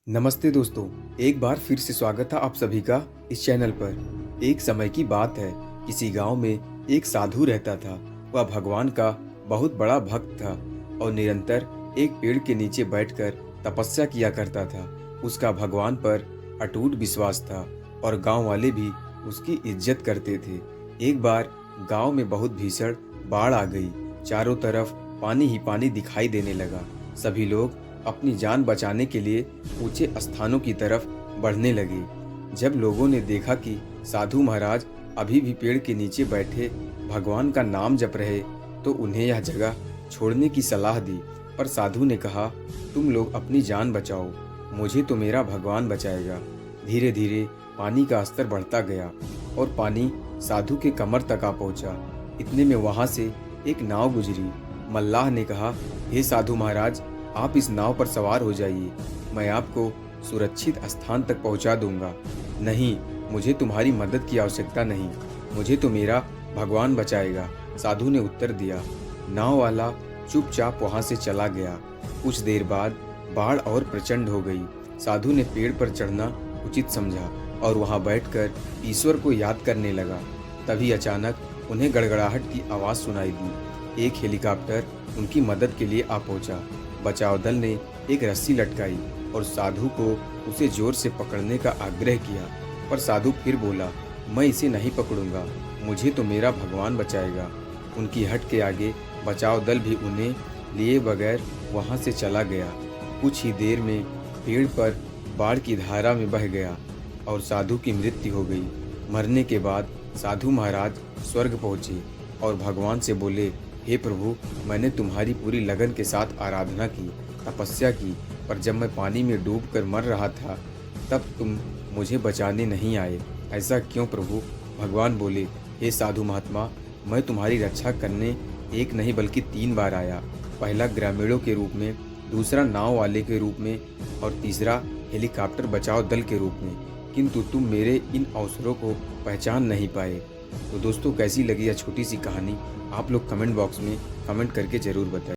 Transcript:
नमस्ते दोस्तों, एक बार फिर से स्वागत है आप सभी का इस चैनल पर। एक समय की बात है, किसी गांव में एक साधु रहता था। वह भगवान का बहुत बड़ा भक्त था और निरंतर एक पेड़ के नीचे बैठकर तपस्या किया करता था। उसका भगवान पर अटूट विश्वास था और गांव वाले भी उसकी इज्जत करते थे। एक बार गांव में बहुत भीषण बाढ़ आ गई। चारों तरफ पानी ही पानी दिखाई देने लगा। सभी लोग अपनी जान बचाने के लिए ऊंचे स्थानों की तरफ बढ़ने लगे। जब लोगों ने देखा कि साधु महाराज अभी भी पेड़ के नीचे बैठे भगवान का नाम जप रहे, तो उन्हें यह जगह छोड़ने की सलाह दी। पर साधु ने कहा, तुम लोग अपनी जान बचाओ, मुझे तो मेरा भगवान बचाएगा। धीरे धीरे पानी का स्तर बढ़ता गया और पानी साधु के कमर तक आ पहुंचा। इतने में वहां से एक नाव गुजरी। मल्लाह ने कहा, हे साधु महाराज, आप इस नाव पर सवार हो जाइए, मैं आपको सुरक्षित स्थान तक पहुंचा दूंगा। नहीं, मुझे तुम्हारी मदद की आवश्यकता नहीं, मुझे तो मेरा भगवान बचाएगा, साधु ने उत्तर दिया। नाव वाला चुपचाप वहां से चला गया। कुछ देर बाद बाढ़ और प्रचंड हो गई। साधु ने पेड़ पर चढ़ना उचित समझा और वहां बैठकर ईश्वर को याद करने लगा। तभी अचानक उन्हें गड़गड़ाहट की आवाज़ सुनाई दी। एक हेलीकॉप्टर उनकी मदद के लिए आ पहुंचा। बचाव दल ने एक रस्सी लटकाई और साधु को उसे जोर से पकड़ने का आग्रह किया, पर साधु फिर बोला, मैं इसे नहीं पकड़ूंगा, मुझे तो मेरा भगवान बचाएगा। उनकी हट के आगे बचाव दल भी उन्हें लिए बगैर वहां से चला गया। कुछ ही देर में पेड़ पर बाढ़ की धारा में बह गया और साधु की मृत्यु हो गई। मरने के बाद साधु महाराज स्वर्ग पहुंचे और भगवान से बोले, हे प्रभु, मैंने तुम्हारी पूरी लगन के साथ आराधना की, तपस्या की, पर जब मैं पानी में डूबकर मर रहा था तब तुम मुझे बचाने नहीं आए। ऐसा क्यों प्रभु? भगवान बोले, हे साधु महात्मा, मैं तुम्हारी रक्षा करने एक नहीं बल्कि 3 बार आया। पहला ग्रामीणों के रूप में, दूसरा नाव वाले के रूप में और तीसरा हेलीकॉप्टर बचाव दल के रूप में, किंतु तुम मेरे इन अवसरों को पहचान नहीं पाए। तो दोस्तों, कैसी लगी यह छोटी सी कहानी? आप लोग कमेंट बॉक्स में कमेंट करके ज़रूर बताएं।